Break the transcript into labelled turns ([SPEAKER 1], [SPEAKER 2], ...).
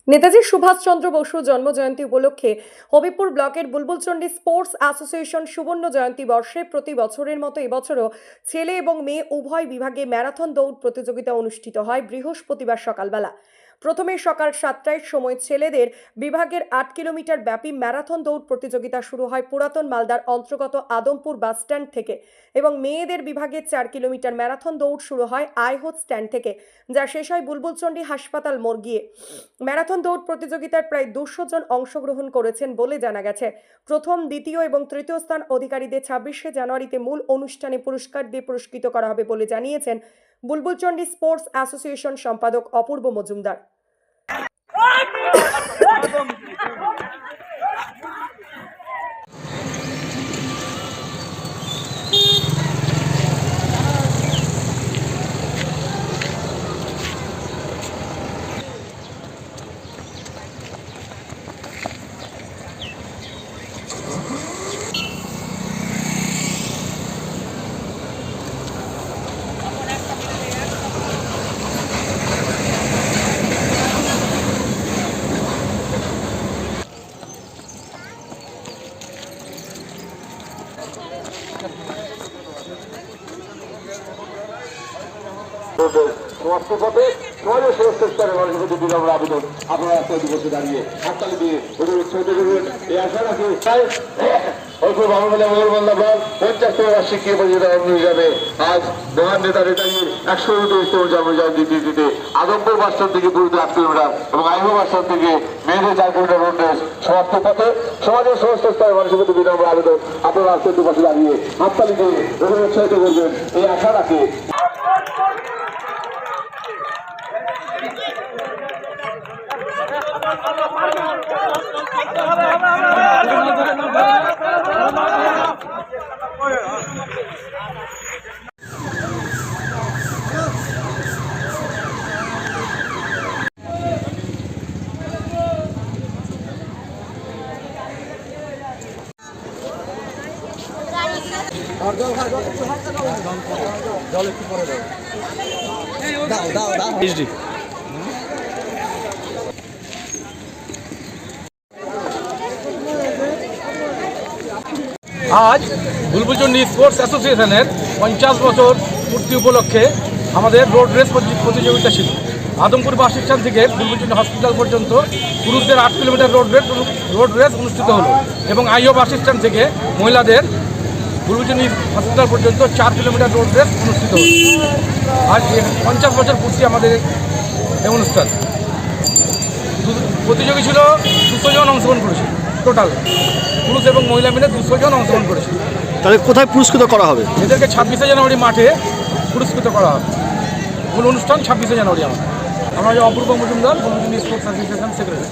[SPEAKER 1] নেতাজি সুভাষচন্দ্র বসু জন্মজয়ন্তী উপলক্ষে হবিপুর ব্লকের বুলবুলচন্ডী স্পোর্টস অ্যাসোসিয়েশন সুবর্ণ জয়ন্তী বর্ষে প্রতি বছরের মতো এবছরও ছেলে এবং মেয়ে উভয় বিভাগে ম্যারাথন দৌড় প্রতিযোগিতা অনুষ্ঠিত হয় বৃহস্পতিবার সকালবেলা। প্রথমে সকাল 7টায় সময় ছেলেদের বিভাগের 8 কিলোমিটার ব্যাপী ম্যারাথন দৌড় প্রতিযোগিতা শুরু হয় পুরাতন মালদার অন্তর্গত আদমপুর বাস স্ট্যান্ড থেকে এবং মেয়েদের বিভাগে 4 কিলোমিটার ম্যারাথন দৌড় শুরু হয় আইহোদ স্ট্যান্ড থেকে, যা শেষ হয় বুলবুলচন্ডী হাসপাতাল মোড় গিয়ে। ম্যারাথন দৌড় প্রতিযোগিতায় প্রায় 200 জন অংশগ্রহণ করেছেন বলে জানা গেছে। প্রথম, দ্বিতীয় এবং তৃতীয় স্থান অধিকারীদের 26শে জানুয়ারিতে মূল অনুষ্ঠানে পুরস্কার দিয়ে পুরস্কৃত করা হবে বলে জানিয়েছেন বুলবুলচন্ডী স্পোর্টস অ্যাসোসিয়েশন সম্পাদক অপূর্ব মজুমদার।
[SPEAKER 2] রাষ্ট্রপতি সমাজের সমস্ত স্তরের মানুষের প্রতি বিনম্র আবেদন, আপনারা তৈরি বসে দাঁড়িয়ে হাততালি দিয়ে উৎসাহিত করবেন এই আশা রাখি। অল্প বাংলা মোগলবন্ধা ব্লক 50তম বার্ষিকী প্রতিযোগিতা হিসাবে আজ মহান নেতা নেতাজির 129তম জন্মজয়ন্তী তিথিতে আদমপুর বাসস্ট্যান্ড থেকে পুরীতে 8 কিলোমিটার এবং আইহো বাসস্ট্যান্ড থেকে মেয়েদের 4 কিলোমিটার রোড রেস সমাপ্ত পথে সমাজের সমস্ত স্তরের মানুষের প্রতি বিনম্র আবেদন, আপনারা তৈরি বসে দাঁড়িয়ে হাততালি দিয়ে উৎসাহিত করবেন এই আশা রাখি। জল একটু পরে দাও দাও দাও এইচডি।
[SPEAKER 3] আজ বুলবুলচন্ডী স্পোর্টস অ্যাসোসিয়েশনের 50 বছর পূর্তি উপলক্ষে আমাদের রোড রেস প্রতিযোগিতা ছিল। আদমপুর বাস স্ট্যান্ড থেকে বুলবুলচন্ডী হসপিটাল পর্যন্ত পুরুষদের 8 কিলোমিটার রোড রেস অনুষ্ঠিত হলো এবং আইও বাস স্ট্যান্ড থেকে মহিলাদের বুলবুলচন্ডী হসপিটাল পর্যন্ত 4 কিলোমিটার রোড রেস অনুষ্ঠিত হলো। আজ 50 বছর পূর্তি আমাদের এই অনুষ্ঠান। প্রতিযোগী ছিল 200 জন অংশগ্রহণ করেছিল, টোটাল পুরুষ এবং মহিলা মিলে 200 জন অংশগ্রহণ করেছিল।
[SPEAKER 4] তাহলে কোথায় পুরস্কৃত করা হবে?
[SPEAKER 3] এদেরকে 26শে জানুয়ারি মাঠে পুরস্কৃত করা হবে। মূল অনুষ্ঠান 26শে জানুয়ারি। আমরা Apurba Majumdar, Bulbulchandi sports association secretary.